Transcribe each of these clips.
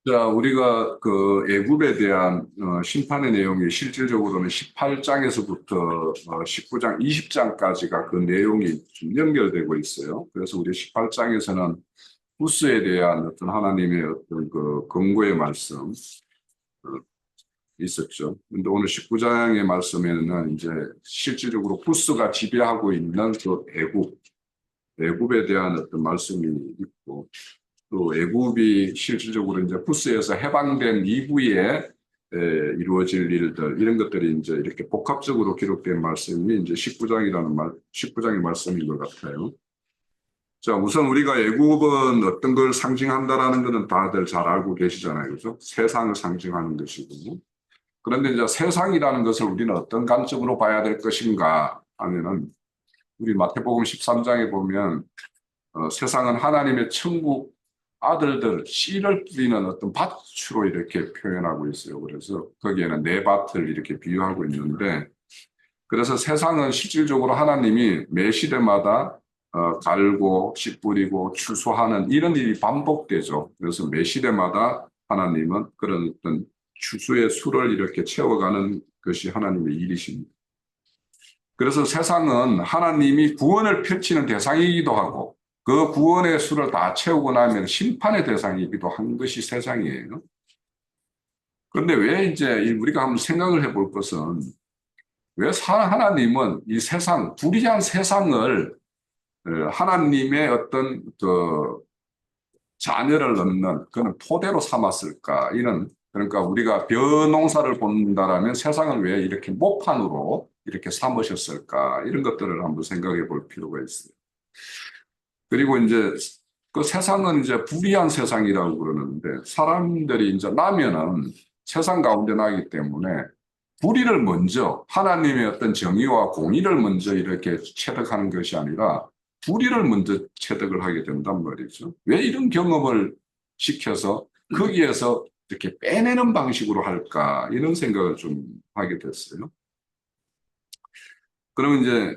자, 우리가 그 애굽에 대한 심판의 내용이 실질적으로는 18장에서부터 19장, 20장까지가 그 내용이 좀 연결되고 있어요. 그래서 우리 18장에서는 후스에 대한 어떤 하나님의 어떤 그 권고의 말씀 있었죠. 근데 오늘 19장의 말씀에는 이제 실질적으로 후스가 지배하고 있는 그 애굽에 대한 어떤 말씀이 있고, 또 애굽이 실질적으로 이제 후스에서 해방된 이후에 이루어질 일들 이런 것들이 이제 이렇게 복합적으로 기록된 말씀이 이제 19장의 말씀인 것 같아요. 자, 우선 우리가 애굽은 어떤 걸 상징한다라는 것은 다들 잘 알고 계시잖아요, 그죠? 세상을 상징하는 것이고. 그런데 이제 세상이라는 것을 우리는 어떤 관점으로 봐야 될 것인가 하면은 우리 마태복음 13장에 보면 세상은 하나님의 천국 아들들 씨를 뿌리는 어떤 밭으로 이렇게 표현하고 있어요. 그래서 거기에는 네 밭을 이렇게 비유하고 있는데, 그래서 세상은 실질적으로 하나님이 매 시대마다 갈고 씨 뿌리고 추수하는 이런 일이 반복되죠. 그래서 매 시대마다 하나님은 그런 어떤 추수의 수를 이렇게 채워가는 것이 하나님의 일이십니다. 그래서 세상은 하나님이 구원을 펼치는 대상이기도 하고 그 구원의 수를 다 채우고 나면 심판의 대상이기도 한 것이 세상이에요. 그런데 왜 이제 우리가 한번 생각을 해볼 것은 왜 하나님은 이 세상, 불의한 세상을 하나님의 어떤 그 자녀를 낳는 그런 토대로 삼았을까? 그러니까 우리가 벼농사를 본다라면 세상을 왜 이렇게 목판으로 이렇게 삼으셨을까? 이런 것들을 한번 생각해 볼 필요가 있어요. 그리고 이제 그 세상은 이제 불의한 세상이라고 그러는데 사람들이 이제 나면은 세상 가운데 나기 때문에 불의를 먼저 하나님의 어떤 정의와 공의를 먼저 이렇게 체득하는 것이 아니라 불의를 먼저 체득을 하게 된단 말이죠. 왜 이런 경험을 시켜서 거기에서 이렇게 빼내는 방식으로 할까 이런 생각을 좀 하게 됐어요. 그러면 이제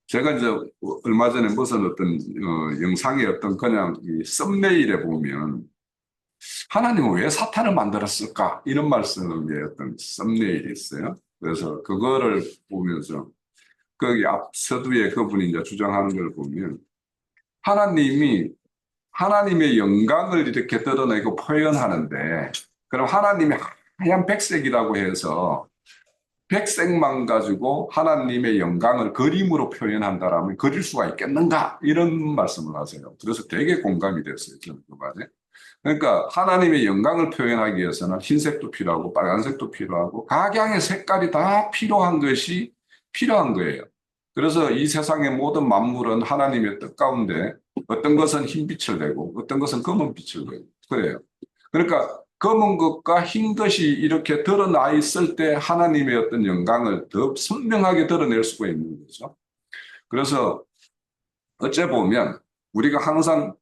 제가 이제 얼마 전에 무슨 어떤 영상의 어떤 그냥 이 썸네일에 보면 하나님은 왜 사탄을 만들었을까? 이런 말씀의 어떤 썸네일이 있어요. 그래서 그거를 보면서 거기 앞 서두에 그분이 이제 주장하는 걸 보면 하나님이 하나님의 영광을 이렇게 드러내고 표현하는데 그럼 하나님이 하얀 백색이라고 해서 백색만 가지고 하나님의 영광을 그림으로 표현한다라면 그릴 수가 있겠는가? 이런 말씀을 하세요. 그래서 되게 공감이 됐어요. 저는 그 말에. 그러니까 하나님의 영광을 표현하기 위해서는 흰색도 필요하고 빨간색도 필요하고 각양의 색깔이 다 필요한 거예요. 그래서 이 세상의 모든 만물은 하나님의 뜻 가운데 어떤 것은 흰빛을 내고 어떤 것은 검은 빛을 내고 그래요. 그러니까 검은 것과 흰 것이 이렇게 드러나 있을 때 하나님의 어떤 영광을 더 선명하게 드러낼 수가 있는 거죠. 그래서 어째 보면 우리가 항상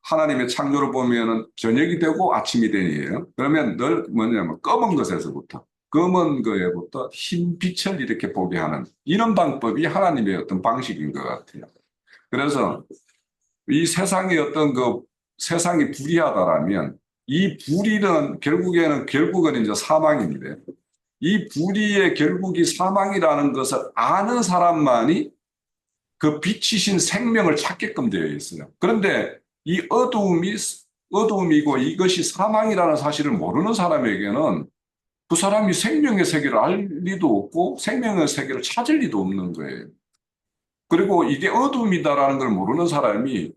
하나님의 창조를 보면은 저녁이 되고 아침이 되니에요. 그러면 늘 뭐냐면 검은 것에서부터 검은 거에부터 흰 빛을 이렇게 보게 하는 이런 방법이 하나님의 어떤 방식인 것 같아요. 그래서 이 세상의 어떤 그 세상이 불의하다라면 이 불의는 결국은 이제 사망입니다. 이 불의의 결국이 사망이라는 것을 아는 사람만이 그 빛이신 생명을 찾게끔 되어 있어요. 그런데 이 어두움이고 이것이 사망이라는 사실을 모르는 사람에게는 그 사람이 생명의 세계를 알 리도 없고 생명의 세계를 찾을 리도 없는 거예요. 그리고 이게 어둠이다라는 걸 모르는 사람이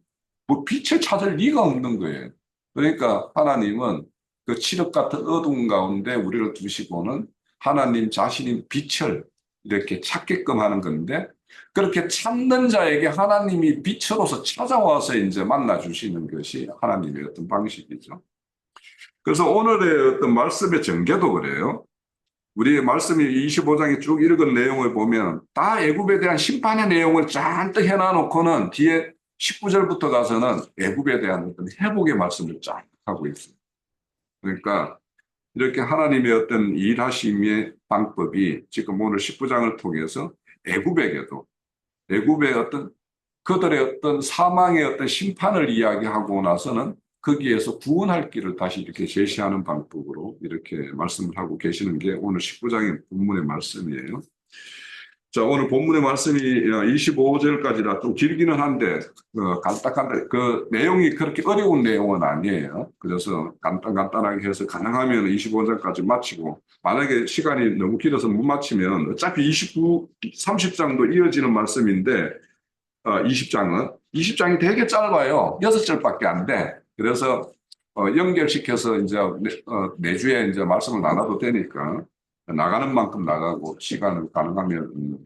뭐 빛을 찾을 리가 없는 거예요. 그러니까 하나님은 그 칠흑 같은 어둠 가운데 우리를 두시고는 하나님 자신인 빛을 이렇게 찾게끔 하는 건데 그렇게 찾는 자에게 하나님이 빛으로서 찾아와서 이제 만나 주시는 것이 하나님의 어떤 방식이죠. 그래서 오늘의 어떤 말씀의 전개도 그래요. 우리 말씀이 25장에 쭉 읽은 내용을 보면 다 애굽에 대한 심판의 내용을 잔뜩 해놔놓고는 뒤에 19절부터 가서는 애굽에 대한 어떤 회복의 말씀을 쫙 하고 있어요. 그러니까 이렇게 하나님의 어떤 일하심의 방법이 지금 오늘 19장을 통해서 애굽에게도 애굽의 어떤 그들의 어떤 사망의 어떤 심판을 이야기하고 나서는 거기에서 구원할 길을 다시 이렇게 제시하는 방법으로 이렇게 말씀을 하고 계시는 게 오늘 19장의 본문의 말씀이에요. 자, 오늘 본문의 말씀이 25절까지라 좀 길기는 한데, 간단한데, 그 내용이 그렇게 어려운 내용은 아니에요. 그래서 간단하게 해서 가능하면 25장까지 마치고, 만약에 시간이 너무 길어서 못 마치면 어차피 30장도 이어지는 말씀인데, 20장이 되게 짧아요. 6절밖에 안 돼. 그래서 연결시켜서 이제 내주에 이제 말씀을 나눠도 되니까 나가는 만큼 나가고 시간을 가능하면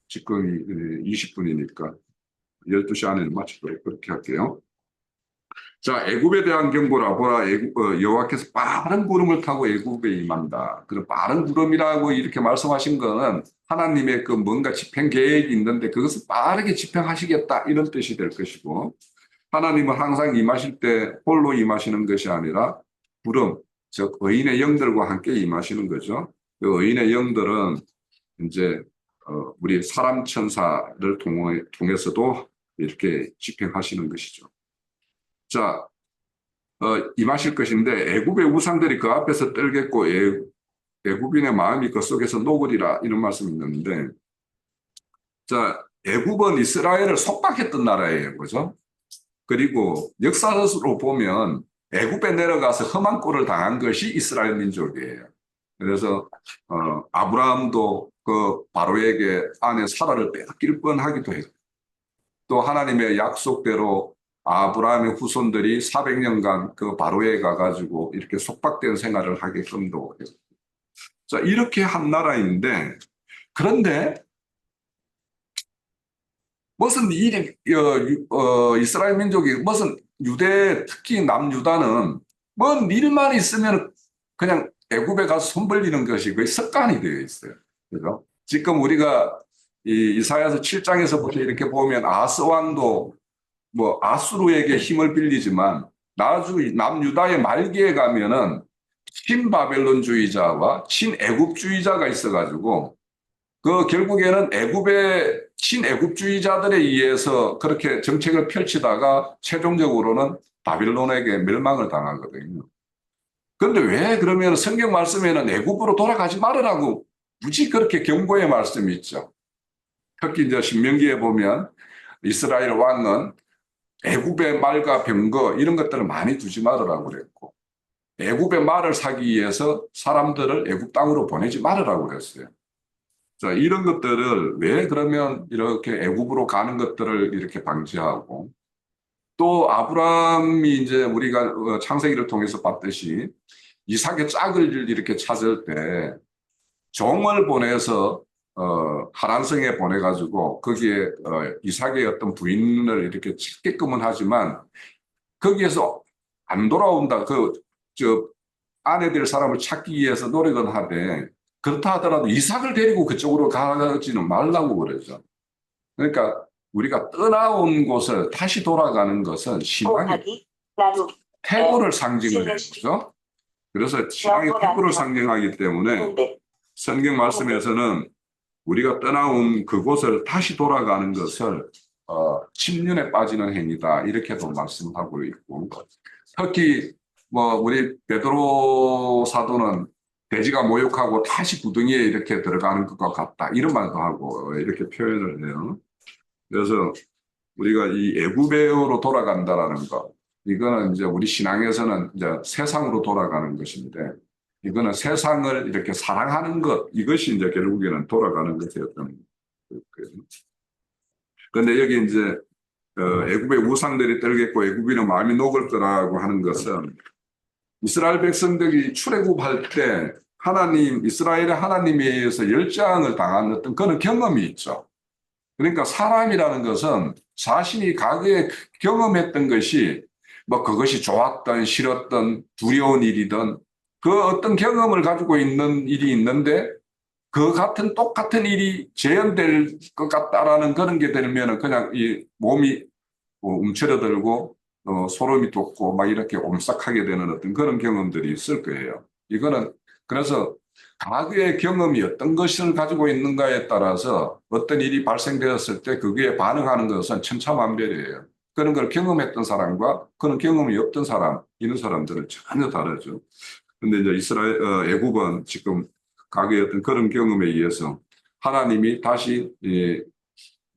지금 20분이니까 12시 안에 마치도록 그렇게 할게요. 자, 애굽에 대한 경고라 보라. 여호와께서 빠른 구름을 타고 애굽에 임한다. 그런 빠른 구름이라고 이렇게 말씀하신 거는 하나님의 그 뭔가 집행 계획이 있는데 그것을 빠르게 집행하시겠다 이런 뜻이 될 것이고, 하나님은 항상 임하실 때 홀로 임하시는 것이 아니라 구름, 즉 의인의 영들과 함께 임하시는 거죠. 그 의인의 영들은 이제 우리 사람 천사를 통해서도 이렇게 집행하시는 것이죠. 자, 임하실 것인데 애굽의 우상들이 그 앞에서 떨겠고 애굽인의 마음이 그 속에서 녹으리라 이런 말씀이 있는데, 자, 애굽은 이스라엘을 속박했던 나라예요, 그죠? 그리고 역사적으로 보면 애굽에 내려가서 험한 꼴을 당한 것이 이스라엘 민족이에요. 그래서 아브라함도 그 바로에게 아내 사라를 빼앗길 뻔하기도 했고, 또 하나님의 약속대로 아브라함의 후손들이 400년간 그 바로에 가가지고 이렇게 속박된 생활을 하게끔도 했고, 자, 이렇게 한 나라인데, 그런데 무슨 일이 이스라엘 민족이 무슨 유대, 특히 남유다는 뭔 일만 있으면 그냥 애굽에 가서 손 벌리는 것이 거의 습관이 되어 있어요. 그죠? 지금 우리가 이사야서 7장에서부터 이렇게 보면 아스 왕도 뭐 아수르에게 힘을 빌리지만 나중에 남유다의 말기에 가면은 친바벨론주의자와 친애굽주의자가 있어가지고 그 결국에는 애굽의 친애굽주의자들에 의해서 그렇게 정책을 펼치다가 최종적으로는 바빌론에게 멸망을 당하거든요. 그런데 왜 그러면 성경 말씀에는 애굽으로 돌아가지 말으라고 굳이 그렇게 경고의 말씀이 있죠. 특히 이제 신명기에 보면 이스라엘 왕은 애굽의 말과 병거 이런 것들을 많이 두지 말으라고 그랬고, 애굽의 말을 사기 위해서 사람들을 애굽 땅으로 보내지 말으라고 그랬어요. 자, 이런 것들을 왜 그러면 이렇게 애굽으로 가는 것들을 이렇게 방지하고, 또 아브라함이 이제 우리가 창세기를 통해서 봤듯이 이삭의 짝을 이렇게 찾을 때 종을 보내서 하란성에 보내가지고 거기에 이삭의 어떤 부인을 이렇게 찾게끔은 하지만 거기에서 안 돌아온다. 저 아내 될 사람을 찾기 위해서 노력은 하되, 그렇다 하더라도 이삭을 데리고 그쪽으로 가지는 말라고 그러죠. 그러니까 우리가 떠나온 곳을 다시 돌아가는 것은 신앙의 태고를 상징을 해요. 그죠? 그래서 신앙의 태고를 상징하기 때문에 성경 말씀에서는 우리가 떠나온 그곳을 다시 돌아가는 것을 침륜에 빠지는 행위다 이렇게도 말씀하고 있고, 특히 뭐 우리 베드로 사도는 돼지가 모욕하고 다시 구덩이에 이렇게 들어가는 것과 같다 이런 말도 하고 이렇게 표현을 해요. 그래서 우리가 이 애굽으로 돌아간다라는 것, 이거는 이제 우리 신앙에서는 이제 세상으로 돌아가는 것인데, 이거는 세상을 이렇게 사랑하는 것, 이것이 이제 결국에는 돌아가는 것이었던 거예요. 그런데 여기 이제 애굽의 우상들이 떨겠고 애굽인은 마음이 녹을 거라고 하는 것은 이스라엘 백성들이 출애굽할 때 이스라엘의 하나님에 의해서 열장을 당한 어떤 그런 경험이 있죠. 그러니까 사람이라는 것은 자신이 과거에 경험했던 것이 뭐 그것이 좋았던 싫었던 두려운 일이든 그 어떤 경험을 가지고 있는 일이 있는데 그 같은 똑같은 일이 재현될 것 같다라는 그런 게 되면 그냥 이 몸이 움츠러들고 소름이 돋고 막 이렇게 옴싹하게 되는 어떤 그런 경험들이 있을 거예요. 이거는 그래서 과거의 경험이 어떤 것을 가지고 있는가에 따라서 어떤 일이 발생되었을 때 그게 반응하는 것은 천차만별이에요. 그런 걸 경험했던 사람과 그런 경험이 없던 사람, 이런 사람들은 전혀 다르죠. 근데 이제 애굽은 지금 과거의 어떤 그런 경험에 의해서 하나님이 다시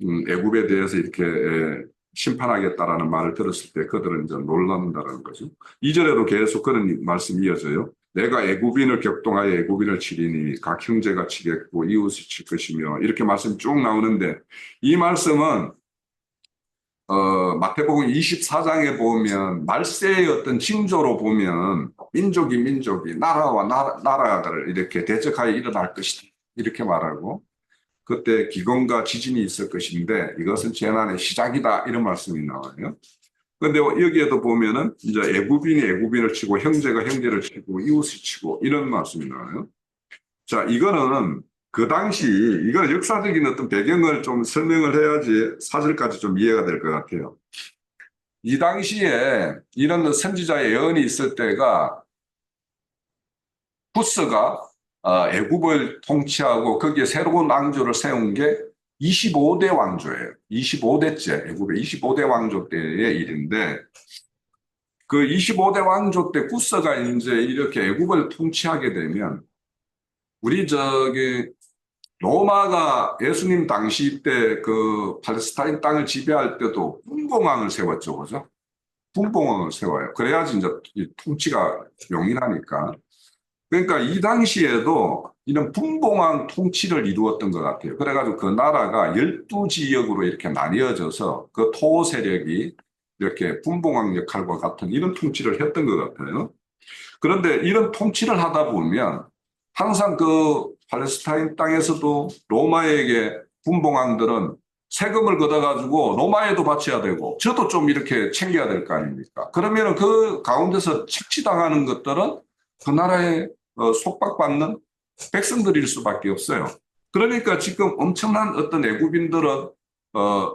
애굽에 대해서 이렇게 심판하겠다라는 말을 들었을 때 그들은 이제 놀란다는 거죠. 2절에도 계속 그런 말씀이 이어져요. 내가 애굽인을 격동하여 애굽인을 치리니 각 형제가 치겠고 이웃이 칠 것이며, 이렇게 말씀이 쭉 나오는데, 이 말씀은 마태복음 24장에 보면 말세의 어떤 징조로 보면 민족이 나라와 나라를 이렇게 대적하여 일어날 것이다, 이렇게 말하고, 그때 기근과 지진이 있을 것인데 이것은 재난의 시작이다, 이런 말씀이 나와요. 그런데 여기에도 보면은 이제 애굽인이 애굽인을 치고 형제가 형제를 치고 이웃을 치고 이런 말씀이 나와요. 자, 이거는 그 당시, 이건 역사적인 어떤 배경을 좀 설명을 해야지 사절까지 좀 이해가 될 것 같아요. 이 당시에 이런 선지자의 예언이 있을 때가 부스가 애굽을 통치하고 거기에 새로운 왕조를 세운 게 25대 왕조예요. 25대째, 애굽의 25대 왕조 때의 일인데, 그 25대 왕조 때 구스가 이제 이렇게 애굽을 통치하게 되면, 우리 로마가 예수님 당시 때 그 팔레스타인 땅을 지배할 때도 분봉왕을 세웠죠, 그죠? 분봉왕을 세워요. 그래야지 이제 이 통치가 용이하니까. 그러니까 이 당시에도 이런 분봉왕 통치를 이루었던 것 같아요. 그래가지고 그 나라가 12지역으로 이렇게 나뉘어져서 그 토 세력이 이렇게 분봉왕 역할과 같은 이런 통치를 했던 것 같아요. 그런데 이런 통치를 하다 보면 항상 그 팔레스타인 땅에서도 로마에게 분봉왕들은 세금을 걷어가지고 로마에도 바쳐야 되고 저도 좀 이렇게 챙겨야 될 거 아닙니까? 그러면 그 가운데서 착취당하는 것들은 그 나라에 속박받는 백성들일 수밖에 없어요. 그러니까 지금 엄청난 어떤 애국인들은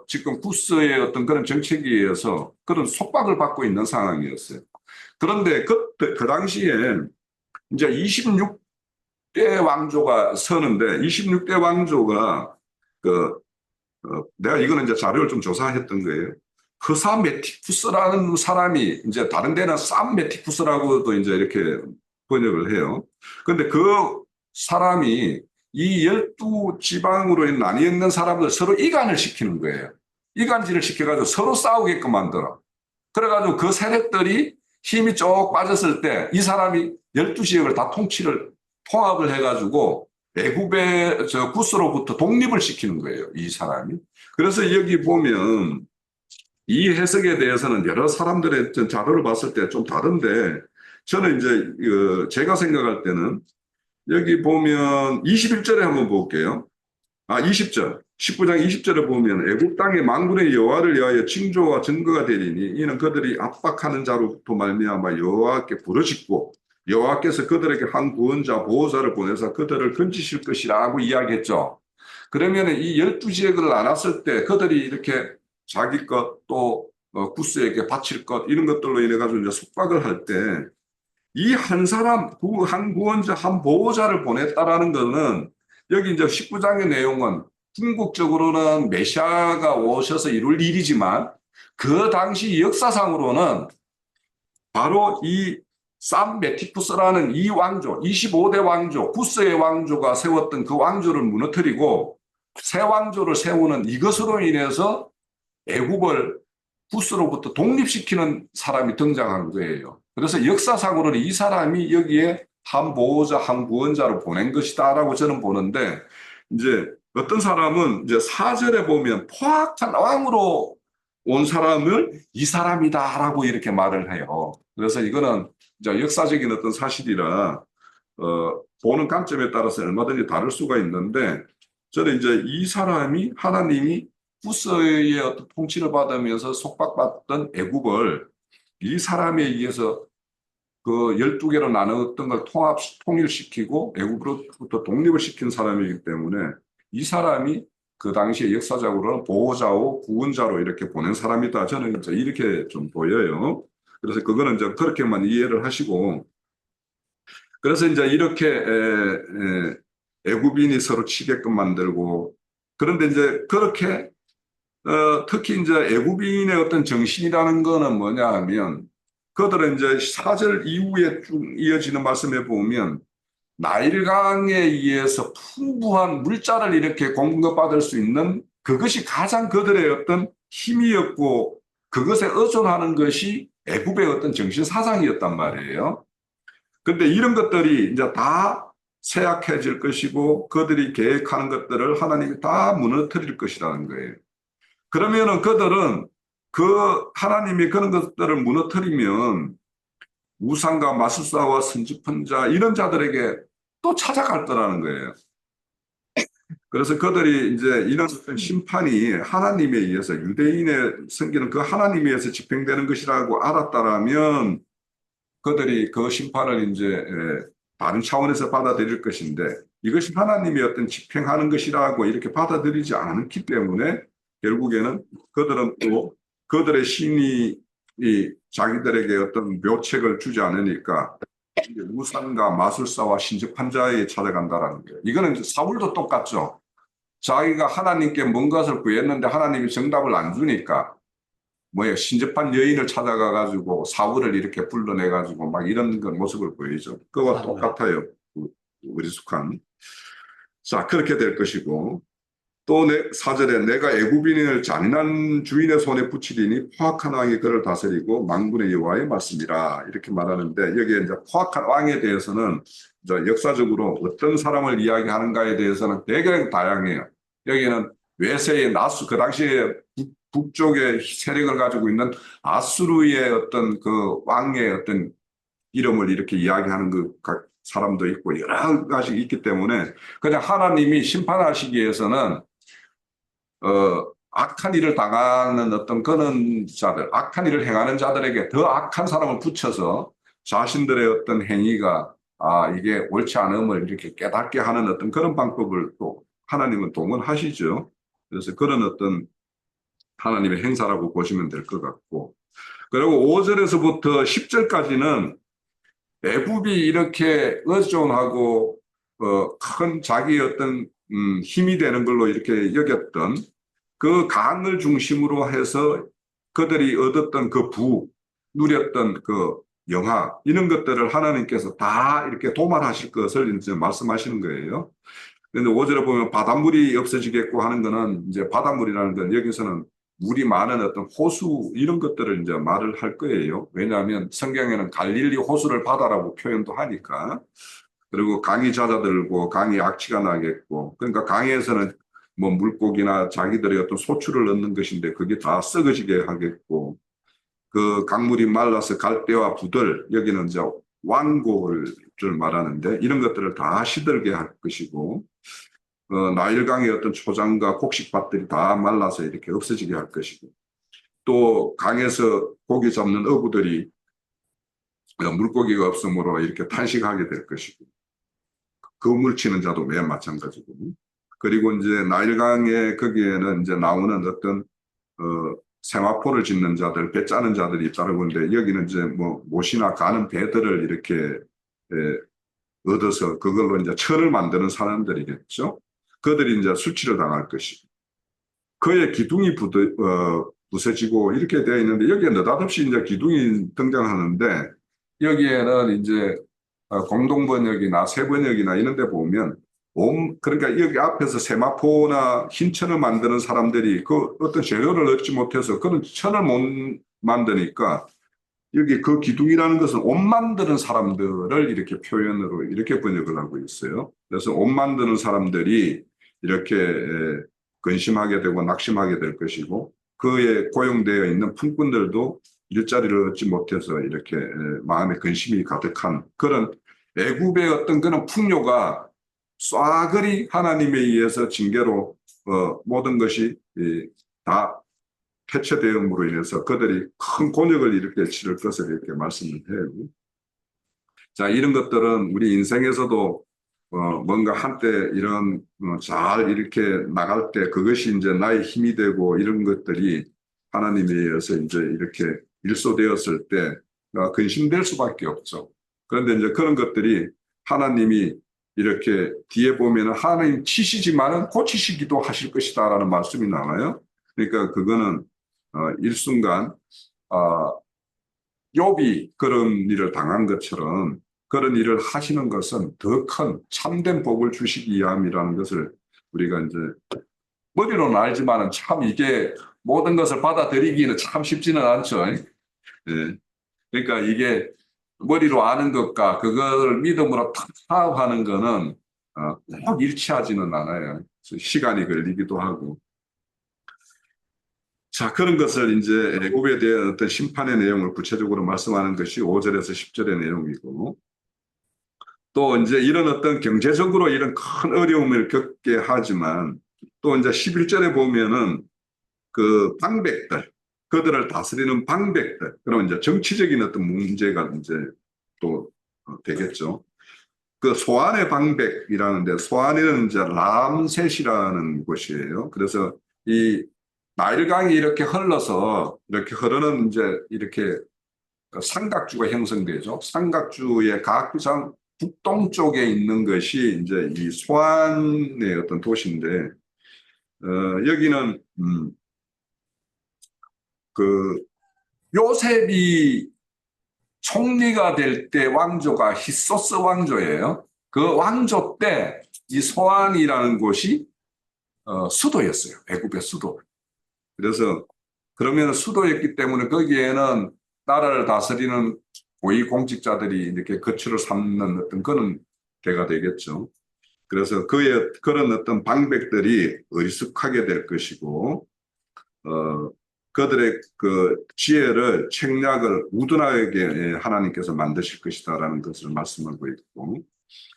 지금 부스의 어떤 그런 정책에 의해서 그런 속박을 받고 있는 상황이었어요. 그런데 그 당시에 이제 26대 왕조가 서는데, 26대 왕조가 내가 이거는 이제 자료를 좀 조사했던 거예요. 흐사 메티쿠스라는 사람이, 이제 다른 데는 쌈 메티쿠스라고도 이제 이렇게 번역을 해요. 그런데 그 사람이 이 12지방으로 나뉘어 있는 사람들 서로 이간을 시키는 거예요. 이간질을 시켜가지고 서로 싸우게끔 만들어. 그래가지고 그 세력들이 힘이 쭉 빠졌을 때 이 사람이 12지역을 다 통합을 해가지고 애굽의 구스로부터 독립을 시키는 거예요, 이 사람이. 그래서 여기 보면 이 해석에 대해서는 여러 사람들의 자료를 봤을 때 좀 다른데, 저는 이제 제가 생각할 때는 여기 보면 21절에 한번 볼게요. 20절. 19장 20절에 보면 애굽 땅의 만군의 여호와를 위하여 징조와 증거가 되리니 이는 그들이 압박하는 자로부터 말미암아 여호와께 부르짖고 여호와께서 그들에게 한 구원자 보호자를 보내서 그들을 건지실 것이라고 이야기했죠. 그러면 이 12지역을 나눴을 때 그들이 이렇게 자기 것 또 구스에게 바칠 것 이런 것들로 인해 가지고 이제 속박을 할 때 이 한 사람, 한 구원자, 한 보호자를 보냈다라는 것은, 여기 이제 19장의 내용은 궁극적으로는 메시아가 오셔서 이룰 일이지만 그 당시 역사상으로는 바로 이 쌈 메티쿠스라는 이 왕조, 25대 왕조, 구스의 왕조가 세웠던 그 왕조를 무너뜨리고 새 왕조를 세우는 이것으로 인해서 애굽을 구스로부터 독립시키는 사람이 등장한 거예요. 그래서 역사상으로는 이 사람이 여기에 한 보호자, 한 구원자로 보낸 것이다라고 저는 보는데, 이제 어떤 사람은 이제 4절에 보면 포악한 왕으로 온 사람을 이 사람이다라고 이렇게 말을 해요. 그래서 이거는 이제 역사적인 어떤 사실이라 보는 관점에 따라서 얼마든지 다를 수가 있는데, 저는 이제 이 사람이 하나님이 구스의 어떤 통치를 받으면서 속박받던 애굽을 이 사람에 의해서 그 12개로 나누었던 걸 통일시키고 애굽으로부터 독립을 시킨 사람이기 때문에 이 사람이 그 당시에 역사적으로는 보호자고 구원자로 이렇게 보낸 사람이다. 저는 이제 이렇게 좀 보여요. 그래서 그거는 이제 그렇게만 이해를 하시고, 그래서 이제 이렇게 애굽인이 서로 치게끔 만들고, 그런데 이제 그렇게 특히 이제 애굽인의 어떤 정신이라는 거는 뭐냐 하면 그들은 이제 4절 이후에 쭉 이어지는 말씀에 보면 나일강에 의해서 풍부한 물자를 이렇게 공급받을 수 있는 그것이 가장 그들의 어떤 힘이었고 그것에 의존하는 것이 애굽의 어떤 정신 사상이었단 말이에요. 근데 이런 것들이 이제 다 쇠약해질 것이고 그들이 계획하는 것들을 하나님이 다 무너뜨릴 것이라는 거예요. 그러면은 그들은 그 하나님이 그런 것들을 무너뜨리면 우상과 마술사와 선지phân 자 이런 자들에게 또 찾아갈 거라는 거예요. 그래서 그들이 이제 이런 어떤 심판이 하나님에 의해서 유대인의 섬기는 그 하나님에 의해서 집행되는 것이라고 알았다라면 그들이 그 심판을 이제 다른 차원에서 받아들일 것인데 이것이 하나님이 어떤 집행하는 것이라고 이렇게 받아들이지 않기 때문에 결국에는 그들은 또 그들의 신이 자기들에게 어떤 묘책을 주지 않으니까 우상과 마술사와 신접한자에 찾아간다라는 거예요. 이거는 사울도 똑같죠. 자기가 하나님께 뭔 것을 구했는데 하나님이 정답을 안 주니까 뭐예요? 신접한 여인을 찾아가 가지고 사울을 이렇게 불러내 가지고 막 이런 그 모습을 보이죠. 그거와 똑같아요. 어리숙한. 자, 그렇게 될 것이고 또 4절에 내가 애굽인을 잔인한 주인의 손에 붙이리니 포악한 왕이 그를 다스리고 만군의 여호와의 말씀이라 이렇게 말하는데 여기에 이제 포악한 왕에 대해서는 이제 역사적으로 어떤 사람을 이야기하는가에 대해서는 되게 다양해요. 여기는 외세의 나수 그 당시에 북쪽의 세력을 가지고 있는 아수르의 어떤 그 왕의 어떤 이름을 이렇게 이야기하는 그 사람도 있고 여러 가지 있기 때문에 그냥 하나님이 심판하시기 위해서는 악한 일을 당하는 어떤 그런 자들, 악한 일을 행하는 자들에게 더 악한 사람을 붙여서 자신들의 어떤 행위가 이게 옳지 않음을 이렇게 깨닫게 하는 어떤 그런 방법을 또 하나님은 동원하시죠. 그래서 그런 어떤 하나님의 행사라고 보시면 될 것 같고 그리고 5절에서부터 10절까지는 애굽이 이렇게 의존하고 큰 자기의 어떤 힘이 되는 걸로 이렇게 여겼던 그 강을 중심으로 해서 그들이 얻었던 그 누렸던 그 영화 이런 것들을 하나님께서 다 이렇게 도말하실 것을 이제 말씀하시는 거예요. 그런데 5절에 보면 바닷물이 없어지겠고 하는 거는 이제 바닷물이라는 건 여기서는 물이 많은 어떤 호수 이런 것들을 이제 말을 할 거예요. 왜냐하면 성경에는 갈릴리 호수를 바다라고 표현도 하니까. 그리고 강이 잦아들고 강이 악취가 나겠고 그러니까 강에서는 뭐 물고기나 자기들의 어떤 소출을 넣는 것인데 그게 다 썩어지게 하겠고 그 강물이 말라서 갈대와 부들 여기는 이제 완고를 말하는데 이런 것들을 다 시들게 할 것이고 나일강의 어떤 초장과 곡식밭들이 다 말라서 이렇게 없어지게 할 것이고 또 강에서 고기 잡는 어부들이 물고기가 없으므로 이렇게 탄식하게 될 것이고 그물 치는 자도 매우 마찬가지고 그리고 이제 나일강의 거기에는 이제 나오는 어떤 세마포를 짓는 자들, 배 짜는 자들이 있다는 건데 여기는 이제 뭐 못이나 가는 배들을 이렇게 얻어서 그걸로 이제 철을 만드는 사람들이겠죠. 그들이 이제 수치를 당할 것이고 그의 기둥이 부서지고 이렇게 되어 있는데 여기에 느닷없이 이제 기둥이 등장하는데 여기에는 이제 공동번역이나 세번역이나 이런 데 보면 그러니까 여기 앞에서 세마포나 흰천을 만드는 사람들이 그 어떤 재료를 얻지 못해서 그런 천을 못 만드니까 여기 그 기둥이라는 것은 옷 만드는 사람들을 이렇게 표현으로 이렇게 번역을 하고 있어요. 그래서 옷 만드는 사람들이 이렇게 근심하게 되고 낙심하게 될 것이고 그에 고용되어 있는 품꾼들도 일자리를 얻지 못해서 이렇게 마음에 근심이 가득한 그런 애굽의 어떤 그런 풍요가 쏴그리 하나님에 의해서 징계로 모든 것이 다 폐쇄되음으로 인해서 그들이 큰 곤욕을 이렇게 치를 것을 이렇게 말씀을 해요. 자, 이런 것들은 우리 인생에서도 뭔가 한때 이런 잘 이렇게 나갈 때 그것이 이제 나의 힘이 되고 이런 것들이 하나님에 의해서 이제 이렇게 일소되었을 때 근심될 수밖에 없죠. 그런데 이제 그런 것들이 하나님이 이렇게 뒤에 보면은 하나님 치시지만은 고치시기도 하실 것이다라는 말씀이 나와요. 그러니까 그거는 일순간 욥이 그런 일을 당한 것처럼 그런 일을 하시는 것은 더 큰 참된 복을 주시기 위함이라는 것을 우리가 이제 머리로는 알지만은 참 이게 모든 것을 받아들이기는 참 쉽지는 않죠. 예. 그러니까 이게 머리로 아는 것과 그걸 믿음으로 타협하는 거는 꼭 일치하지는 않아요. 시간이 걸리기도 하고. 자, 그런 것을 이제 애굽에 대한 어떤 심판의 내용을 구체적으로 말씀하는 것이 5절에서 10절의 내용이고, 또 이제 이런 어떤 경제적으로 이런 큰 어려움을 겪게 하지만, 또 이제 11절에 보면은 그 방백들, 그들을 다스리는 방백들, 그럼 이제 정치적인 어떤 문제가 이제 또 되겠죠. 그 소안의 방백이라는데, 소안에는 이제 람셋이라는 곳이에요. 그래서 이 나일강이 이렇게 흘러서 이렇게 흐르는 이제 이렇게 삼각주가 형성되죠. 삼각주의 가장 북동쪽에 있는 것이 이제 이 소안의 어떤 도시인데, 여기는 그 요셉이 총리가 될 때 왕조가 히소스 왕조예요. 그 왕조 때 이 소안이라는 곳이 수도였어요. 애굽의 수도. 그래서 그러면 수도였기 때문에 거기에는 나라를 다스리는 고위공직자들이 이렇게 거처를 삼는 어떤 그런 데가 되겠죠. 그래서 그런 어떤 방백들이 어리숙하게 될 것이고, 어, 그들의 그 지혜를 책략을 우둔하게 하나님께서 만드실 것이다라는 것을 말씀하고 있고,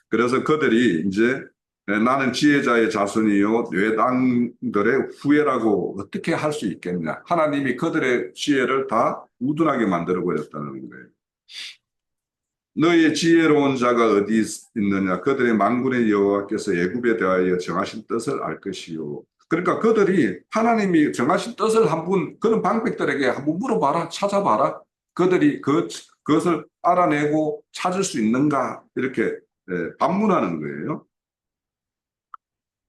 그래서 그들이 이제 나는 지혜자의 자손이요 뇌당들의 후예라고 어떻게 할 수 있겠냐. 하나님이 그들의 지혜를 다 우둔하게 만들어 버렸다는 거예요. 너희의 지혜로운 자가 어디 있느냐. 그들의 만군의 여호와께서 애굽에 대하여 정하신 뜻을 알 것이요. 그러니까 그들이 하나님이 정하신 뜻을 한번 그런 방백들에게 한번 물어봐라. 찾아봐라. 그들이 그것을 알아내고 찾을 수 있는가 이렇게 반문하는 거예요.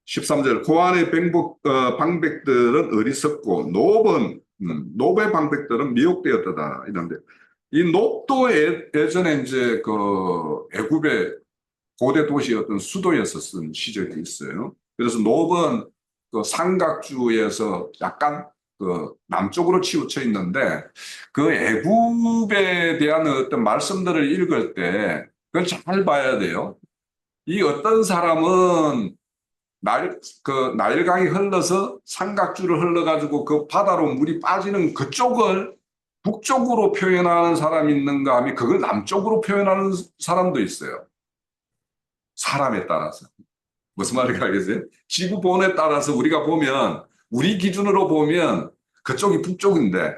13절 고안의 방백들은 어리석고 노브의 방백들은 미혹되었다 이런데, 이 놉도 예전에 이제 그 애굽의 고대 도시였던 수도였었던 시절이 있어요. 그래서 놉은 그 삼각주에서 약간 그 남쪽으로 치우쳐 있는데, 그 애굽에 대한 어떤 말씀들을 읽을 때 그걸 잘 봐야 돼요. 이 어떤 사람은 나일강이 흘러서 삼각주를 흘러가지고 그 바다로 물이 빠지는 그쪽을 북쪽으로 표현하는 사람이 있는가 하면 그걸 남쪽으로 표현하는 사람도 있어요. 사람에 따라서. 무슨 말인지 알겠어요? 지구본에 따라서 우리가 보면, 우리 기준으로 보면 그쪽이 북쪽인데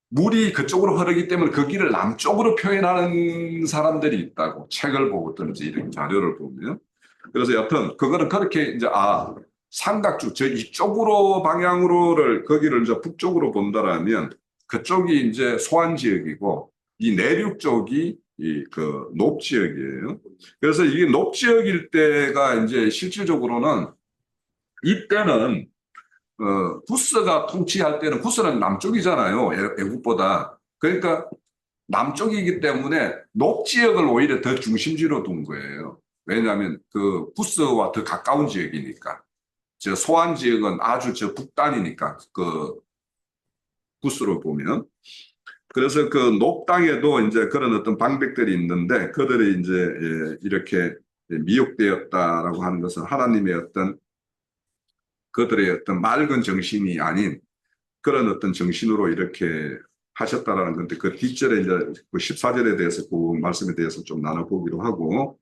물이 그쪽으로 흐르기 때문에 그 길을 남쪽으로 표현하는 사람들이 있다고, 책을 보든지 이런 자료를 보면. 그래서 여튼 그거는 그렇게 이제 삼각주 저 이쪽으로 방향으로를 거기를 이제 북쪽으로 본다라면 그쪽이 이제 소안 지역이고 이 내륙 쪽이 이 그 높 지역이에요. 그래서 이게 높 지역일 때가 이제 실질적으로는 이때는 구스가 통치할 때는 구스는 남쪽이잖아요. 애국보다. 그러니까 남쪽이기 때문에 높 지역을 오히려 더 중심지로 둔 거예요. 왜냐하면 그 구스와 더 가까운 지역이니까. 저 소안 지역은 아주 저 북단이니까 그 구스로 보면. 그래서 그 높 땅에도 이제 그런 어떤 방백들이 있는데 그들이 이제 이렇게 미혹되었다라고 하는 것은 하나님의 어떤 그들의 어떤 맑은 정신이 아닌 그런 어떤 정신으로 이렇게 하셨다라는 건데, 그 뒷절에 이제 그 14절에 대해서 그 말씀에 대해서 좀 나눠보기로 하고,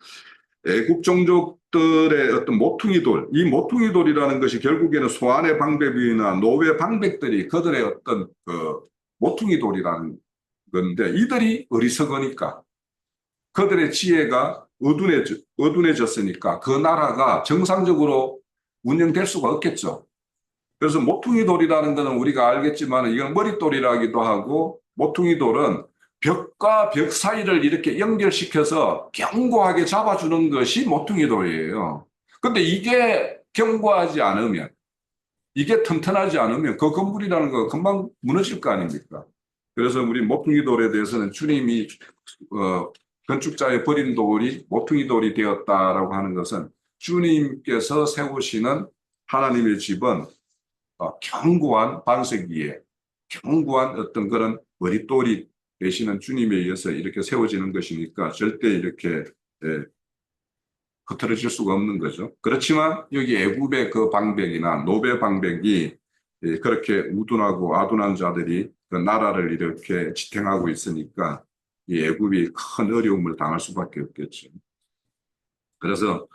애국 종족들의 어떤 모퉁이돌, 이 모퉁이돌이라는 것이 결국에는 소안의 방백이나 노베 방백들이 그들의 어떤 그 모퉁이돌이라는 건데, 이들이 어리석으니까 그들의 지혜가 어둔해졌으니까 그 나라가 정상적으로 운영될 수가 없겠죠. 그래서 모퉁이돌이라는 것은 우리가 알겠지만 이건 머릿돌이라기도 하고, 모퉁이돌은 벽과 벽 사이를 이렇게 연결시켜서 견고하게 잡아주는 것이 모퉁이돌이에요. 근데 이게 견고하지 않으면 이게 튼튼하지 않으면 그 건물이라는 거 금방 무너질 거 아닙니까? 그래서 우리 모퉁이 돌에 대해서는 주님이 건축자의 버린 돌이 모퉁이 돌이 되었다라고 하는 것은 주님께서 세우시는 하나님의 집은 견고한 반석 위에 견고한 어떤 그런 머릿돌이 되시는 주님에 의해서 이렇게 세워지는 것이니까 절대 이렇게 흐트러질 수가 없는 거죠. 그렇지만 여기 애굽의 그 방백이나 노베 방백이 그렇게 우둔하고 아둔한 자들이 그 나라를 이렇게 지탱하고 있으니까 이 애굽이 큰 어려움을 당할 수밖에 없겠죠. 그래서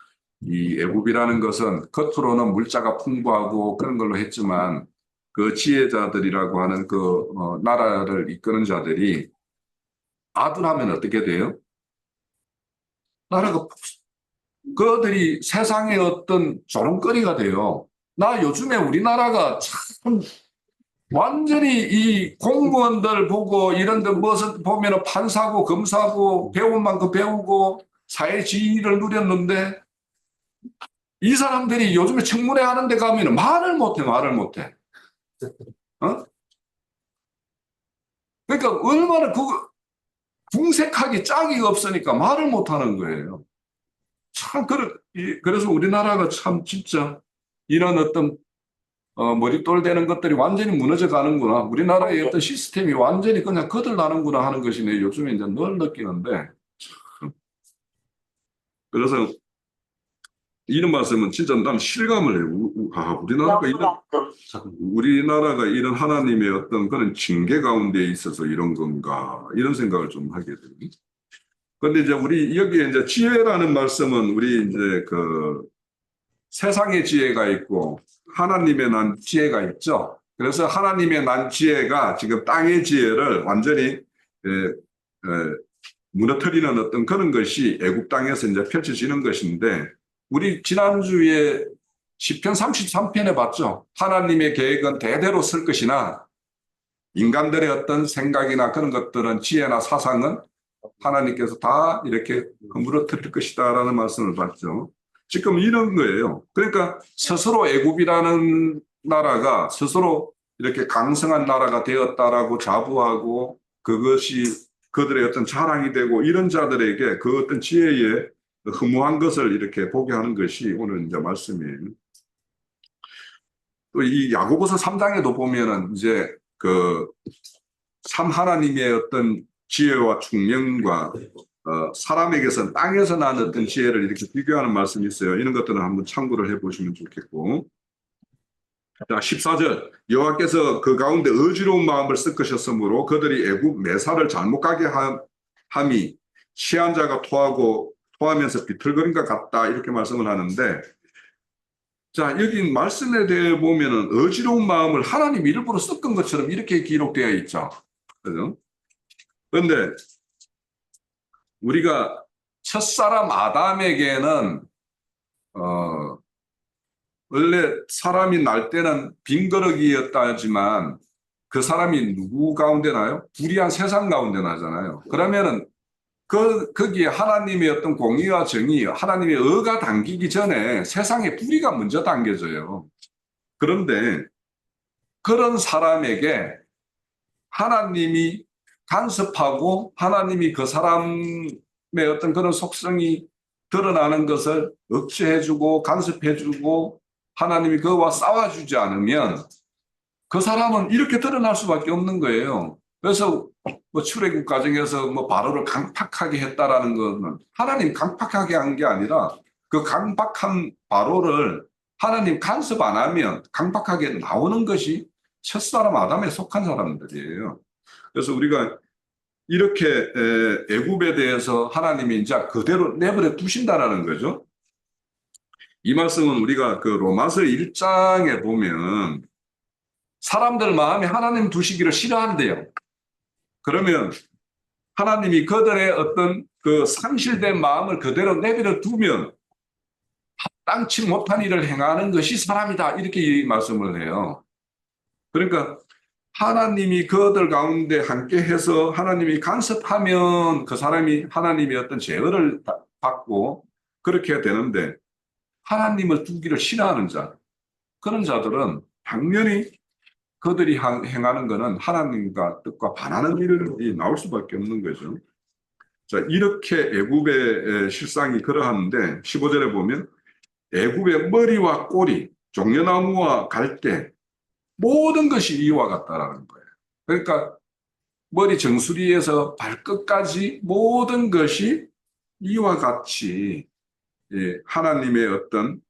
이 애굽이라는 것은 겉으로는 물자가 풍부하고 그런 걸로 했지만 그 지혜자들이라고 하는 그 나라를 이끄는 자들이 아둔하면 어떻게 돼요? 나라가 그들이 세상의 어떤 조롱거리가 돼요. 나 요즘에 우리나라가 참 완전히 이 공무원들 보고 이런 데 무엇을 보면 판사고 검사고 배운 만큼 배우고 사회 지위를 누렸는데 이 사람들이 요즘에 청문회 하는 데 가면 말을 못해, 말을 못해. 어? 그러니까 얼마나 그 궁색하기 짝이 없으니까 말을 못하는 거예요. 참, 그래서 우리나라가 참 진짜 이런 어떤 머릿돌 되는 것들이 완전히 무너져 가는구나. 우리나라의 어떤 시스템이 완전히 그냥 거들나는구나 하는 것이 내 요즘에 이제 늘 느끼는데. 그래서 이런 말씀은 진짜 난 실감을 해요. 우리나라가 이런 하나님의 어떤 그런 징계 가운데 있어서 이런 건가. 이런 생각을 좀 하게 돼요. 근데 이제 우리 여기에 이제 지혜라는 말씀은 우리 이제 그 세상의 지혜가 있고 하나님의 난 지혜가 있죠. 그래서 하나님의 난 지혜가 지금 땅의 지혜를 완전히 무너뜨리는 어떤 그런 것이 애굽 땅에서 이제 펼쳐지는 것인데 우리 지난주에 시편 33편에 봤죠. 하나님의 계획은 대대로 쓸 것이나 인간들의 어떤 생각이나 그런 것들은 지혜나 사상은 하나님께서 다 이렇게 무너뜨릴 것이다라는 말씀을 봤죠. 지금 이런 거예요. 그러니까 스스로 애굽이라는 나라가 스스로 이렇게 강성한 나라가 되었다라고 자부하고 그것이 그들의 어떤 자랑이 되고 이런 자들에게 그 어떤 지혜의 허무한 것을 이렇게 보게 하는 것이 오늘 이제 말씀이에요. 또 이 야고보서 3장에도 보면은 이제 그 참 하나님의 어떤 지혜와 충령과 사람에게서 땅에서 난 어떤 지혜를 이렇게 비교하는 말씀이 있어요. 이런 것들은 한번 참고를 해보시면 좋겠고. 자, 14절. 여호와께서 그 가운데 어지러운 마음을 섞으셨으므로 그들이 애굽 매사를 잘못 가게 함이 시한 자가 토하면서 비틀거린 것 같다. 이렇게 말씀을 하는데, 자, 여기 말씀에 대해 보면은 어지러운 마음을 하나님 일부러 섞은 것처럼 이렇게 기록되어 있죠. 그죠? 그런데 우리가 첫사람 아담에게는 원래 사람이 날 때는 빈거럭이었다 하지만 그 사람이 누구 가운데 나요? 불의한 세상 가운데 나잖아요. 그러면은 거기에 하나님의 어떤 공의와 정의, 하나님의 의가 담기기 전에 세상에 불의가 먼저 담겨져요. 그런데 그런 사람에게 하나님이 간섭하고 하나님이 그 사람의 어떤 그런 속성이 드러나는 것을 억제해주고 간섭해주고 하나님이 그와 싸워주지 않으면 그 사람은 이렇게 드러날 수밖에 없는 거예요. 그래서 뭐 출애굽 과정에서 뭐 바로를 강팍하게 했다라는 것은 하나님 강팍하게 한 게 아니라 그 강팍한 바로를 하나님 간섭 안 하면 강팍하게 나오는 것이 첫사람 아담에 속한 사람들이에요. 그래서 우리가 이렇게 애굽에 대해서 하나님이 이제 그대로 내버려 두신다라는 거죠. 이 말씀은 우리가 그 로마서 1장에 보면 사람들 마음에 하나님 두시기를 싫어한대요. 그러면 하나님이 그들의 어떤 그 상실된 마음을 그대로 내버려 두면 땅치 못한 일을 행하는 것이 사람이다. 이렇게 말씀을 해요. 그러니까 하나님이 그들 가운데 함께 해서 하나님이 간섭하면 그 사람이 하나님의 어떤 제어를 받고 그렇게 되는데 하나님을 두기를 싫어하는 자, 그런 자들은 당연히 그들이 행하는 것은 하나님과 뜻과 반하는 일이 나올 수밖에 없는 거죠. 자, 이렇게 애굽의 실상이 그러한데 15절에 보면 애굽의 머리와 꼬리, 종려나무와 갈대 모든 것이 이와 같다라는 거예요. 그러니까 머리 정수리에서 발끝까지 모든 것이 이와 같이 하나님의 어떤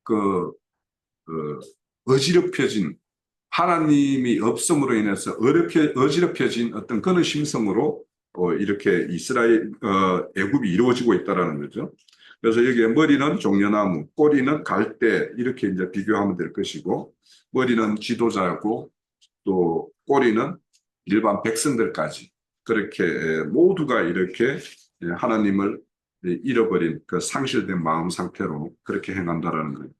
그, 그 어지럽혀진 하나님이 없음으로 인해서 어지럽혀진 어떤 그런 심성으로 이렇게 이스라엘 애굽이 이루어지고 있다라는 거죠. 그래서 여기에 머리는 종려나무, 꼬리는 갈대 이렇게 이제 비교하면 될 것이고 머리는 지도자고 또 꼬리는 일반 백성들까지 그렇게 모두가 이렇게 하나님을 잃어버린 그 상실된 마음 상태로 그렇게 행한다라는 거예요.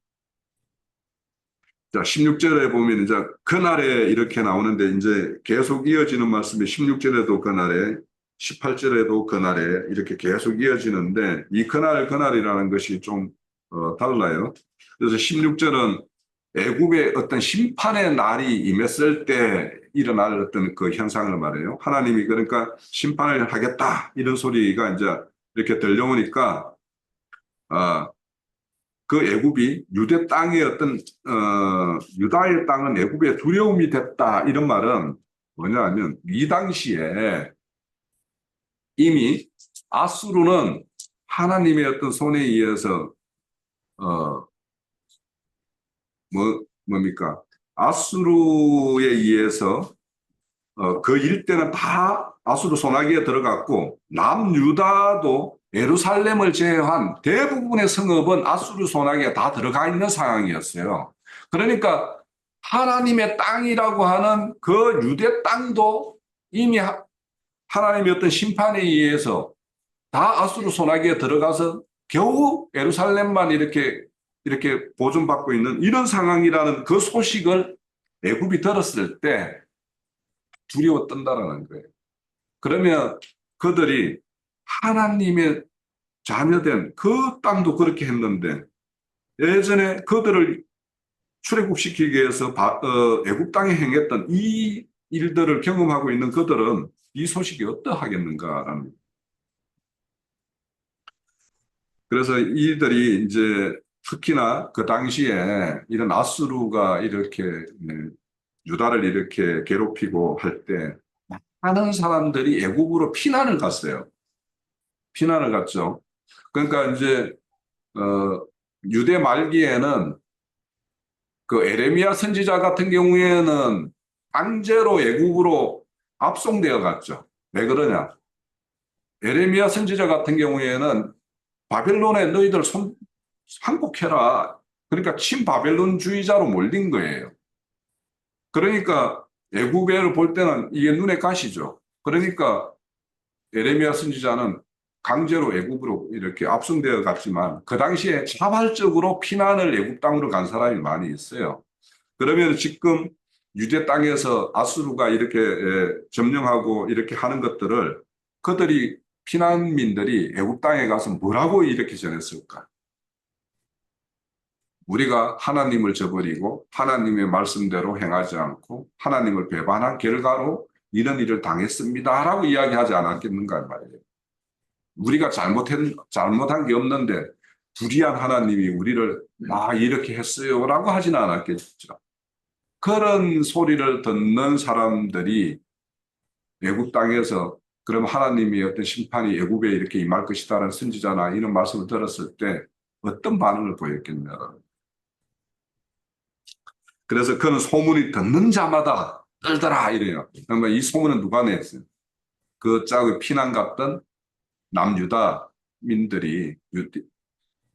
자, 16절에 보면 이제 그날에 이렇게 나오는데 이제 계속 이어지는 말씀이 16절에도 그날에 18절에도 그날에 이렇게 계속 이어지는데 이 그날이라는 것이 좀 달라요. 그래서 16절은 애굽의 어떤 심판의 날이 임했을 때 일어날 어떤 그 현상을 말해요. 하나님이 그러니까 심판을 하겠다 이런 소리가 이제 이렇게 들려오니까 그 애굽이 유대 땅의 어떤 유다의 땅은 애굽의 두려움이 됐다 이런 말은 뭐냐면 이 당시에 이미 아수르는 하나님의 어떤 손에 의해서 뭡니까 아수르에 의해서 그 일대는 다 아수르 손아귀에 들어갔고 남유다도 예루살렘을 제외한 대부분의 성읍은 아수르 손아귀에 다 들어가 있는 상황이었어요. 그러니까 하나님의 땅이라고 하는 그 유대 땅도 이미 하나님의 어떤 심판에 의해서 다 아수르 손아귀에 들어가서 겨우 예루살렘만 이렇게 보존받고 있는 이런 상황이라는 그 소식을 애굽이 들었을 때 두려워 떤다라는 거예요. 그러면 그들이 하나님의 자녀된 그 땅도 그렇게 했는데 예전에 그들을 출애굽시키기 위해서 애굽 땅에 행했던 이 일들을 경험하고 있는 그들은 이 소식이 어떠하겠는가라는. 그래서 이들이 이제 특히나 그 당시에 이런 아수르가 이렇게 유다를 이렇게 괴롭히고 할 때 많은 사람들이 애굽으로 피난을 갔어요. 피난을 갔죠. 그러니까 이제 유대 말기에는 그 에레미야 선지자 같은 경우에는 강제로 애굽으로 압송되어 갔죠. 왜 그러냐? 에레미야 선지자 같은 경우에는 바벨론에 너희들 항복해라. 그러니까 친바벨론주의자로 몰린 거예요. 그러니까 애굽을 볼 때는 이게 눈에 가시죠. 그러니까 에레미야 선지자는 강제로 애굽으로 이렇게 압송되어 갔지만 그 당시에 자발적으로 피난을 애굽 땅으로 간 사람이 많이 있어요. 그러면 지금 유대 땅에서 아수르가 이렇게 점령하고 이렇게 하는 것들을 그들이 피난민들이 애굽 땅에 가서 뭐라고 이렇게 전했을까? 우리가 하나님을 저버리고 하나님의 말씀대로 행하지 않고 하나님을 배반한 결과로 이런 일을 당했습니다라고 이야기하지 않았겠는가 말이에요. 우리가 잘못한 게 없는데 불의한 하나님이 우리를 이렇게 했어요라고 하지는 않았겠죠. 그런 소리를 듣는 사람들이 애굽 땅에서 그럼 하나님의 어떤 심판이 애굽에 이렇게 임할 것이다라는 선지자나 이런 말씀을 들었을 때 어떤 반응을 보였겠냐. 그래서 그는 소문이 듣는 자마다 떨더라 이래요. 그러면 이 소문은 누가 냈어요? 그 짝의 피난 갔던 남유다민들이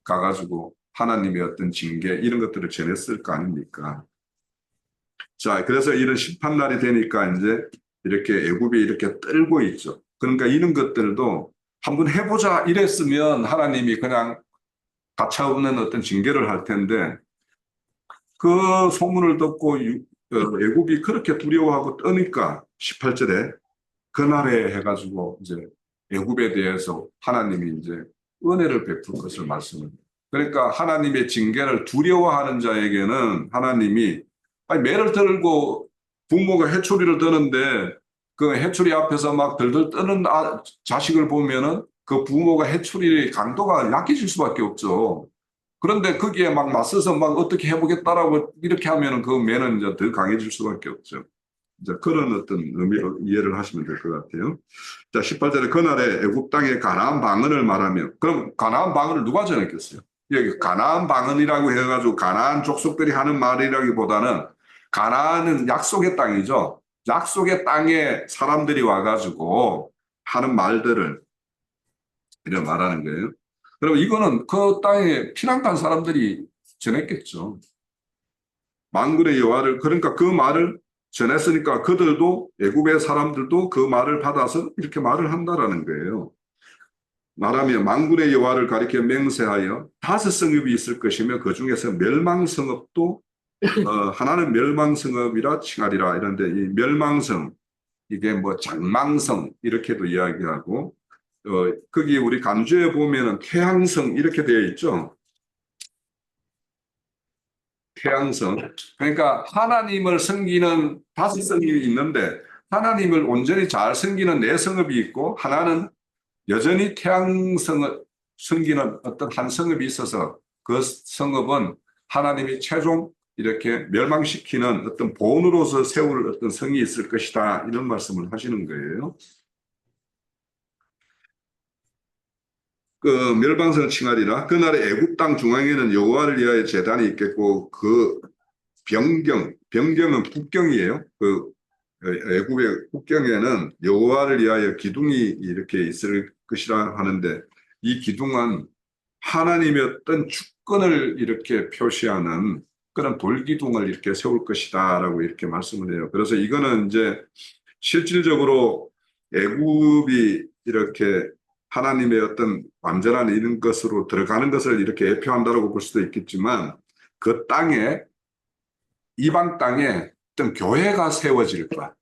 가가지고 하나님의 어떤 징계 이런 것들을 전했을 거 아닙니까? 자, 그래서 이런 심판날이 되니까 이제 이렇게 애굽이 이렇게 떨고 있죠. 그러니까 이런 것들도 한번 해보자 이랬으면 하나님이 그냥 가차없는 어떤 징계를 할 텐데 그 소문을 듣고 애굽이 그렇게 두려워하고 떠니까 18절에 그날에 해가지고 이제 애굽에 대해서 하나님이 이제 은혜를 베풀 것을 말씀합니다. 그러니까 하나님의 징계를 두려워하는 자에게는 하나님이 아니, 매를 들고 부모가 해초리를 드는데 그 해초리 앞에서 막 들들 떠는 자식을 보면은 그 부모가 해초리의 강도가 약해질 수밖에 없죠. 그런데 거기에 막 맞서서 막 어떻게 해보겠다라고 이렇게 하면은 그 매는 이제 더 강해질 수밖에 없죠. 이제 그런 어떤 의미로 이해를 하시면 될 것 같아요. 자, 18절에 그날에 애굽 땅의 가나안 방언을 말하며, 그럼 가나안 방언을 누가 전했겠어요? 여기 가나안 방언이라고 해가지고 가나안 족속들이 하는 말이라기보다는 가나안은 약속의 땅이죠. 약속의 땅에 사람들이 와가지고 하는 말들을 이렇게 말하는 거예요. 그럼 이거는 그 땅에 피난 간 사람들이 전했겠죠. 만군의 여호와를, 그러니까 그 말을 전했으니까 그들도, 애굽의 사람들도 그 말을 받아서 이렇게 말을 한다라는 거예요. 말하며 만군의 여호와를 가리켜 맹세하여 다섯 성읍이 있을 것이며 그 중에서 멸망성읍도 하나는 멸망성읍이라 칭하리라. 이런데 이 멸망성, 이게 뭐 장망성 이렇게도 이야기하고, 거기 우리 간주에 보면은 태양성 이렇게 되어 있죠. 태양성. 그러니까 하나님을 섬기는 다섯 성읍이 있는데 하나님을 온전히 잘 섬기는 네 성읍이 있고, 하나는 여전히 태양성을 섬기는 어떤 한 성읍이 있어서 그 성읍은 하나님이 최종 이렇게 멸망시키는 어떤 본으로서 세울 어떤 성이 있을 것이다, 이런 말씀을 하시는 거예요. 그 멸망성을 칭하리라. 그날의 애굽 땅 중앙에는 여호와를 위하여 제단이 있겠고, 그 변경은 국경이에요. 그 애굽의 국경에는 여호와를 위하여 기둥이 이렇게 있을 것이라 하는데, 이 기둥은 하나님의 어떤 주권을 이렇게 표시하는 그런 돌기둥을 이렇게 세울 것이다라고 이렇게 말씀을 해요. 그래서 이거는 이제 실질적으로 애굽이 이렇게 하나님의 어떤 완전한 이런 것으로 들어가는 것을 이렇게 예표한다고 볼 수도 있겠지만, 그 땅에, 이방 땅에 어떤 교회가 세워질 것,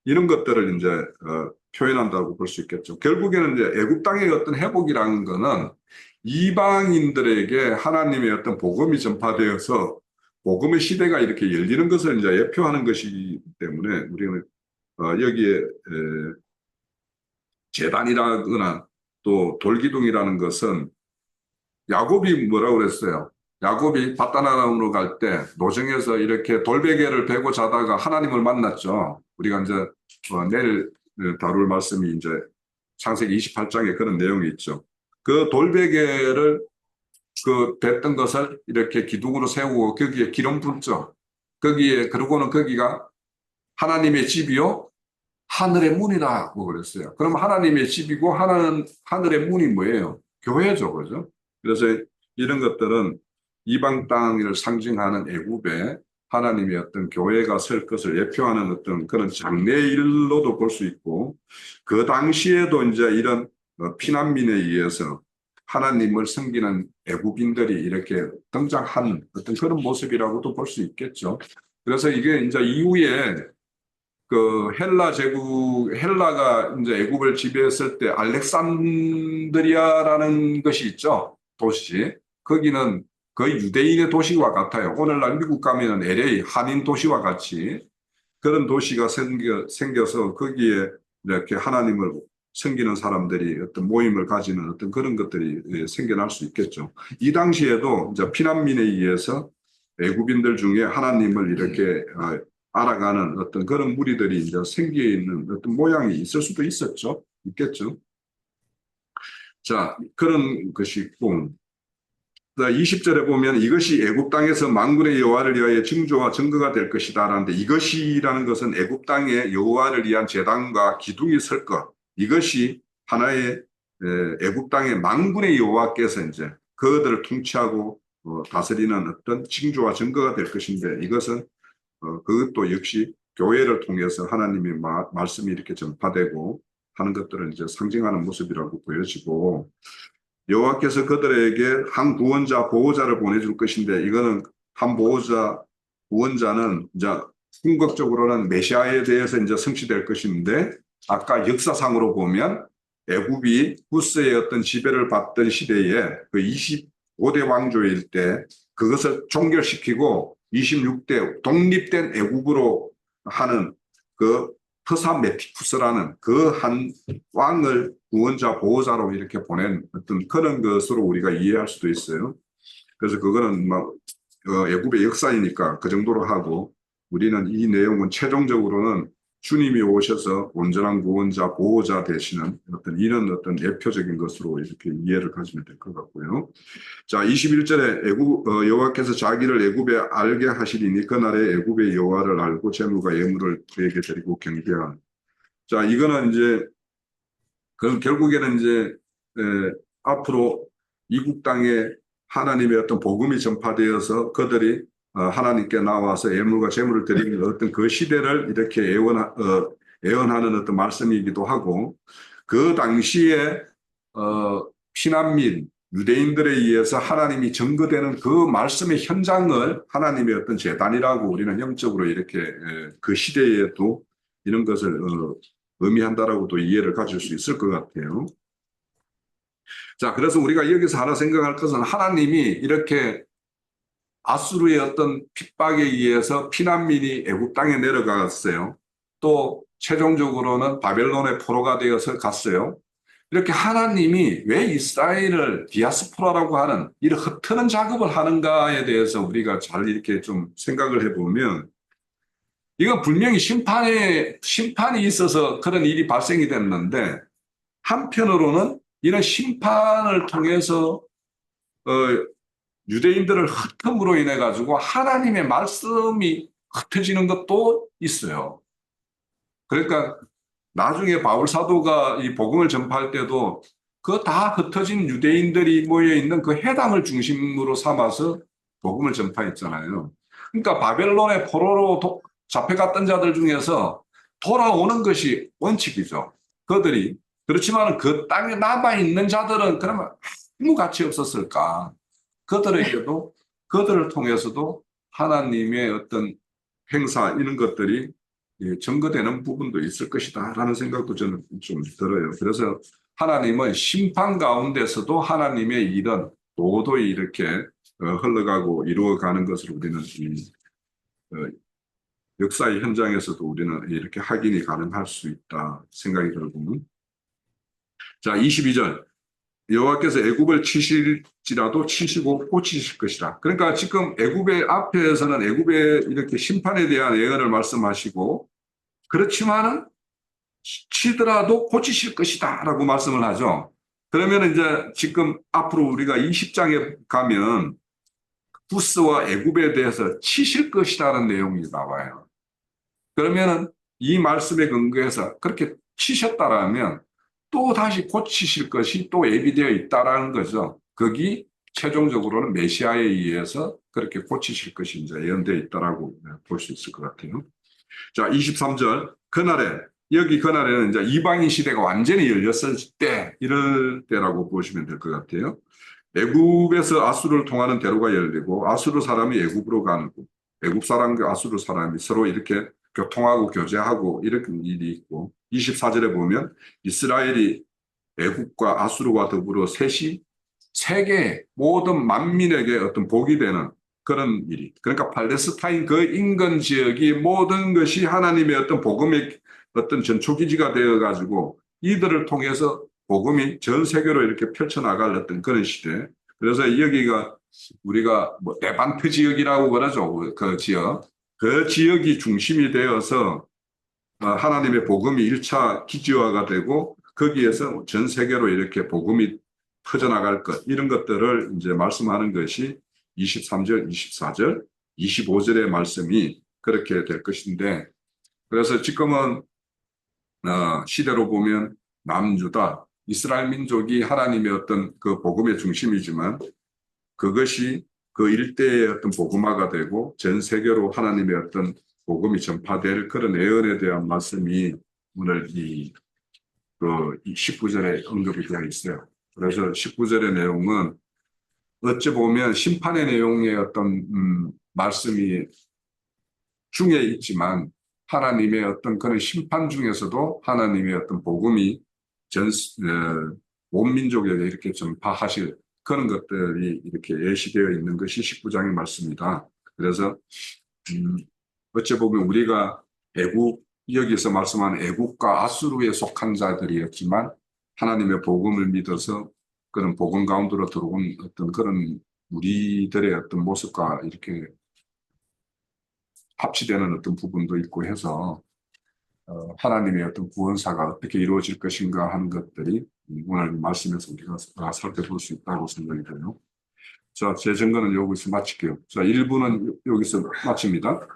이런 것들을 이제 표현한다고 볼 수 있겠죠. 결국에는 이제 애굽 땅의 어떤 회복이라는 거는 이방인들에게 하나님의 어떤 복음이 전파되어서 복음의 시대가 이렇게 열리는 것을 이제 예표하는 것이기 때문에, 우리는 여기에 제단이라거나 또 돌기둥이라는 것은, 야곱이 뭐라고 그랬어요? 야곱이 밧단아람으로 갈 때 노정에서 이렇게 돌베개를 베고 자다가 하나님을 만났죠. 우리가 이제 내일 다룰 말씀이 이제 창세기 28장에 그런 내용이 있죠. 그 돌베개를 그 뱉던 것을 이렇게 기둥으로 세우고 거기에 기름 붓죠. 거기에, 그러고는 거기가 하나님의 집이요 하늘의 문이라고 그랬어요. 그럼 하나님의 집이고 하늘의 문이 뭐예요? 교회죠, 그죠? 그래서 이런 것들은 이방 땅을 상징하는 애굽에 하나님의 어떤 교회가 설 것을 예표하는 어떤 그런 장래일로도 볼 수 있고, 그 당시에도 이제 이런 피난민에 의해서 하나님을 섬기는 애굽인들이 이렇게 등장한 어떤 그런 모습이라고도 볼 수 있겠죠. 그래서 이게 이제 이후에 그 헬라가 이제 애굽을 지배했을 때 알렉산드리아라는 것이 있죠. 도시. 거기는 거의 유대인의 도시와 같아요. 오늘날 미국 가면은 LA 한인 도시와 같이 그런 도시가 생겨서 거기에 이렇게 하나님을 섬기는 사람들이 어떤 모임을 가지는 어떤 그런 것들이 생겨날 수 있겠죠. 이 당시에도 이제 피난민에 의해서 애굽인들 중에 하나님을 이렇게 알아가는 어떤 그런 무리들이 이제 생겨 있는 어떤 모양이 있을 수도 있었죠. 있겠죠. 자, 그런 것이 있고, 20절에 보면 이것이 애굽 땅에서 만군의 여호와를 위하여 징조와 증거가 될 것이다 라는데, 이것이라는 것은 애굽 땅에 여호와를 위한 제단과 기둥이 설 것, 이것이 하나의 애굽 땅의 만군의 여호와께서 이제 그들을 통치하고 다스리는 어떤 징조와 증거가 될 것인데, 이것은 그것도 역시 교회를 통해서 하나님의 말씀이 이렇게 전파되고 하는 것들을 이제 상징하는 모습이라고 보여지고, 여호와께서 그들에게 한 구원자, 보호자를 보내줄 것인데, 이거는 한 보호자, 구원자는 이제 궁극적으로는 메시아에 대해서 이제 성취될 것인데, 아까 역사상으로 보면 애굽이 구스의 어떤 지배를 받던 시대에 그 25대 왕조일 때 그것을 종결시키고 26대 독립된 애국으로 하는 그 터사 메티쿠스라는 그 한 왕을 구원자 보호자로 이렇게 보낸 어떤 그런 것으로 우리가 이해할 수도 있어요. 그래서 그거는 막 애굽의 역사이니까 그 정도로 하고, 우리는 이 내용은 최종적으로는 주님이 오셔서 온전한 구원자 보호자 되시는 어떤 이런 어떤 대표적인 것으로 이렇게 이해를 가지면 될 것 같고요. 자, 21절에 여호와께서 자기를 애굽에 알게 하시리니 그날에 애굽의 여호와를 알고 재물과 예물을 그에게 드리고 경배하는. 자, 이거는 이제 결국에는 이제 앞으로 이국 땅에 하나님의 어떤 복음이 전파되어서 그들이 하나님께 나와서 예물과 재물을 드리는 어떤 그 시대를 이렇게 예언하는 어떤 말씀이기도 하고, 그 당시에 피난민 유대인들에 의해서 하나님이 증거되는 그 말씀의 현장을 하나님의 어떤 재단이라고 우리는 영적으로 이렇게 그 시대에도 이런 것을 의미한다라고도 이해를 가질 수 있을 것 같아요. 자, 그래서 우리가 여기서 하나 생각할 것은, 하나님이 이렇게 아수르의 어떤 핍박에 의해서 피난민이 애굽 땅에 내려갔어요. 또 최종적으로는 바벨론의 포로가 되어서 갔어요. 이렇게 하나님이 왜 이스라엘을 디아스포라라고 하는 이런 흩트는 작업을 하는가에 대해서 우리가 잘 이렇게 좀 생각을 해보면, 이건 분명히 심판이 있어서 그런 일이 발생이 됐는데, 한편으로는 이런 심판을 통해서 유대인들을 흩음으로 인해 가지고 하나님의 말씀이 흩어지는 것도 있어요. 그러니까 나중에 바울 사도가 이 복음을 전파할 때도 그 다 흩어진 유대인들이 모여 있는 그 회당을 중심으로 삼아서 복음을 전파했잖아요. 그러니까 바벨론의 포로로 잡혀갔던 자들 중에서 돌아오는 것이 원칙이죠. 그들이. 그렇지만 그 땅에 남아있는 자들은 그러면 아무 가치 없었을까? 그들에게도, 그들을 통해서도 하나님의 어떤 행사, 이런 것들이 증거되는 부분도 있을 것이다 라는 생각도 저는 좀 들어요. 그래서 하나님은 심판 가운데서도 하나님의 일은 도도히 이렇게 흘러가고 이루어가는 것을 우리는 역사의 현장에서도 우리는 이렇게 확인이 가능할 수 있다 생각이 들고. 자, 22절. 여호와께서 애굽을 치실지라도 치시고 고치실 것이라. 그러니까 지금 애굽의 앞에서는 애굽의 이렇게 심판에 대한 예언을 말씀하시고, 그렇지만은 치더라도 고치실 것이다라고 말씀을 하죠. 그러면 이제 지금 앞으로 우리가 20장에 가면 부스와 애굽에 대해서 치실 것이라는 내용이 나와요. 그러면은 이 말씀에 근거해서 그렇게 치셨다라면 또 다시 고치실 것이 또 예비되어 있다라는 거죠. 거기 최종적으로는 메시아에 의해서 그렇게 고치실 것이 이제 예언되어 있다라고 볼 수 있을 것 같아요. 자, 23절. 그날에는 이제 이방인 시대가 완전히 열렸을 때, 이럴 때라고 보시면 될 것 같아요. 애굽에서 아수르를 통하는 대로가 열리고, 아수르 사람이 애굽으로 가는 곳, 애굽 사람과 아수르 사람이 서로 이렇게 교통하고 교제하고 이런 일이 있고, 24절에 보면 이스라엘이 애굽과 아수르와 더불어 셋이 세계 모든 만민에게 어떤 복이 되는 그런 일이. 그러니까 팔레스타인 그 인근 지역이 모든 것이 하나님의 어떤 복음의 어떤 전초기지가 되어가지고 이들을 통해서 복음이 전 세계로 이렇게 펼쳐나갈 어떤 그런 시대. 그래서 여기가 우리가 뭐 레반트 지역이라고 그러죠. 그 지역. 그 지역이 중심이 되어서 하나님의 복음이 1차 기지화가 되고, 거기에서 전 세계로 이렇게 복음이 퍼져나갈 것, 이런 것들을 이제 말씀하는 것이 23절, 24절, 25절의 말씀이 그렇게 될 것인데, 그래서 지금은 시대로 보면 남유다, 이스라엘 민족이 하나님의 어떤 그 복음의 중심이지만, 그것이 그 일대의 어떤 복음화가 되고 전 세계로 하나님의 어떤 복음이 전파될 그런 예언에 대한 말씀이 오늘 이 19절에 언급이 되어 있어요. 그래서 19절의 내용은 어찌 보면 심판의 내용의 어떤 말씀이 중에 있지만, 하나님의 어떤 그런 심판 중에서도 하나님의 어떤 복음이 온 민족에게 이렇게 전파하실 그런 것들이 이렇게 예시되어 있는 것이 19장의 말씀이다. 그래서 어찌 보면 우리가 여기서 말씀하는 애국과 아수르에 속한 자들이었지만 하나님의 복음을 믿어서 그런 복음 가운데로 들어온 어떤 그런 우리들의 어떤 모습과 이렇게 합치되는 어떤 부분도 있고 해서 하나님의 어떤 구원사가 어떻게 이루어질 것인가 하는 것들이 오늘 말씀에서 우리가 살펴볼 수 있다고 생각이 돼요. 자, 제 증거는 여기서 마칠게요. 자, 1부는 여기서 마칩니다.